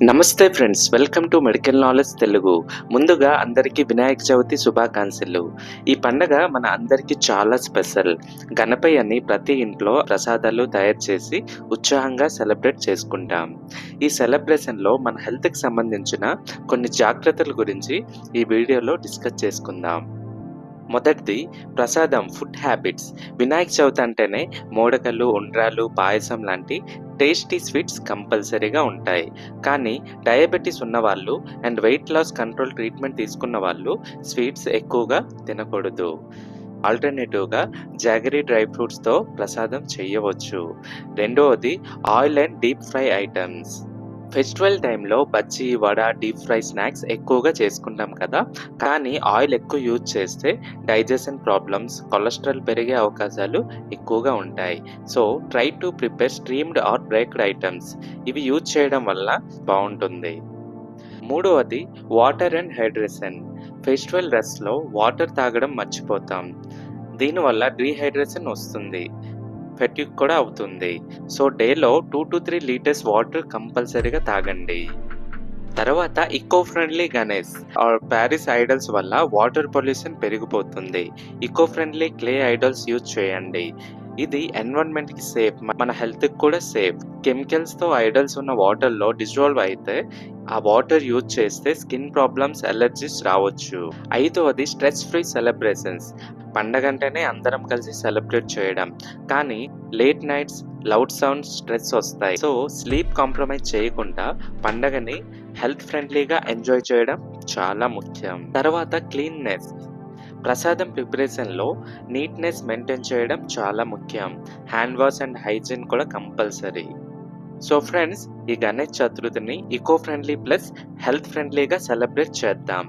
నమస్తే friends, welcome to medical knowledge Telugu. ముందుగా అందరికీ వినాయక చవితి శుభాకాంక్షలు. ఈ పండగ మన అందరికీ చాలా స్పెషల్. గణపయ్యని ప్రతి ఇంట్లో ప్రసాదాలు తయారు చేసి ఉత్సాహంగా సెలబ్రేట్ చేసుకుంటాం. ఈ సెలబ్రేషన్లో మన హెల్త్కి సంబంధించిన కొన్ని జాగ్రత్తల గురించి ఈ వీడియోలో డిస్కస్ చేసుకుందాం. మొదటిది ప్రసాదం, ఫుడ్ హ్యాబిట్స్. వినాయక చవితి అంటేనే మోడకలు, ఉండ్రాలు, పాయసం లాంటి టేస్టీ స్వీట్స్ కంపల్సరీగా ఉంటాయి. కానీ డయాబెటీస్ ఉన్నవాళ్ళు and weight loss control treatment తీసుకున్న వాళ్ళు స్వీట్స్ ఎక్కువగా తినకూడదు. ఆల్టర్నేటివ్గా జాగరీ డ్రై ఫ్రూట్స్తో ప్రసాదం చేయవచ్చు. రెండవది oil and deep fry items. Festival టైంలో బజ్జీ, వడ, డీప్ ఫ్రై స్నాక్స్ ఎక్కువగా చేసుకుంటాం కదా. కానీ ఆయిల్ ఎక్కువ యూజ్ చేస్తే డైజెషన్ ప్రాబ్లమ్స్, కొలెస్ట్రాల్ పెరిగే అవకాశాలు ఎక్కువగా ఉంటాయి. So try to prepare steamed or baked items. ఇవి యూజ్ చేయడం వల్ల బాగుంటుంది. మూడవది వాటర్ అండ్ హైడ్రేషన్. ఫెస్టివల్ రష్లో వాటర్ తాగడం మర్చిపోతాం. దీనివల్ల డీహైడ్రేషన్ వస్తుంది, ఫెటిగ్ కూడా అవుతుంది. సో డేలో 2 to 3 లీటర్స్ వాటర్ కంపల్సరీగా తాగండి. తర్వాత eco friendly Ganesh or Paris idols వల్ల వాటర్ పొల్యూషన్ పెరిగిపోతుంది. Eco friendly clay idols use చేయండి. ఇది ఎన్విరాన్మెంట్కి సేఫ్, మన హెల్త్కి కూడా సేఫ్. కెమికల్స్తో ఐడల్స్ ఉన్న వాటర్లో డిజాల్వ్ అయితే ఆ వాటర్ యూజ్ చేస్తే స్కిన్ ప్రాబ్లమ్స్, అలర్జీస్ రావచ్చు. ఐదవది స్ట్రెస్ ఫ్రీ సెలబ్రేషన్స్. పండగంటేనే అందరం కలిసి సెలబ్రేట్ చేయడం, కానీ late nights, loud sounds, stress వస్తాయి. సో స్లీప్ కాంప్రమైజ్ చేయకుండా పండగని హెల్త్ ఫ్రెండ్లీగా ఎంజాయ్ చేయడం చాలా ముఖ్యం. తర్వాత క్లీన్నెస్. ప్రసాదం ప్రిపరేషన్లో నీట్నెస్ మెయింటైన్ చేయడం చాలా ముఖ్యం. హ్యాండ్ వాష్ అండ్ హైజీన్ కూడా కంపల్సరీ. సో ఫ్రెండ్స్, ఈ గణేష్ చతుర్థిని ఈకో ఫ్రెండ్లీ ప్లస్ హెల్త్ ఫ్రెండ్లీగా సెలబ్రేట్ చేద్దాం.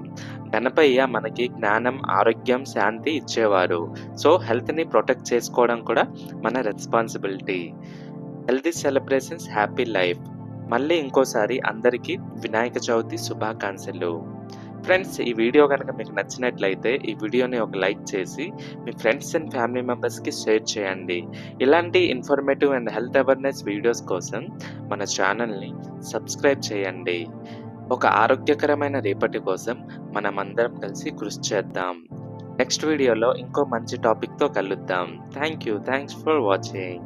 గణపయ్య మనకి జ్ఞానం, ఆరోగ్యం, శాంతి ఇచ్చేవారు. సో హెల్త్ని ప్రొటెక్ట్ చేసుకోవడం కూడా మన responsibility. Healthy celebrations, happy life. మళ్ళీ ఇంకోసారి అందరికీ వినాయక చవితి శుభాకాంక్షలు. ఫ్రెండ్స్, ఈ వీడియో కనుక మీకు నచ్చినట్లయితే ఈ వీడియోని ఒక లైక్ చేసి మీ ఫ్రెండ్స్ అండ్ ఫ్యామిలీ మెంబర్స్కి షేర్ చేయండి. ఇలాంటి informative and health awareness videos కోసం మన ఛానల్ని సబ్స్క్రైబ్ చేయండి. ఒక ఆరోగ్యకరమైన రేపటి కోసం మనం అందరం కలిసి కృషి చేద్దాం. నెక్స్ట్ వీడియోలో ఇంకో మంచి టాపిక్తో కలుద్దాం. Thanks for watching.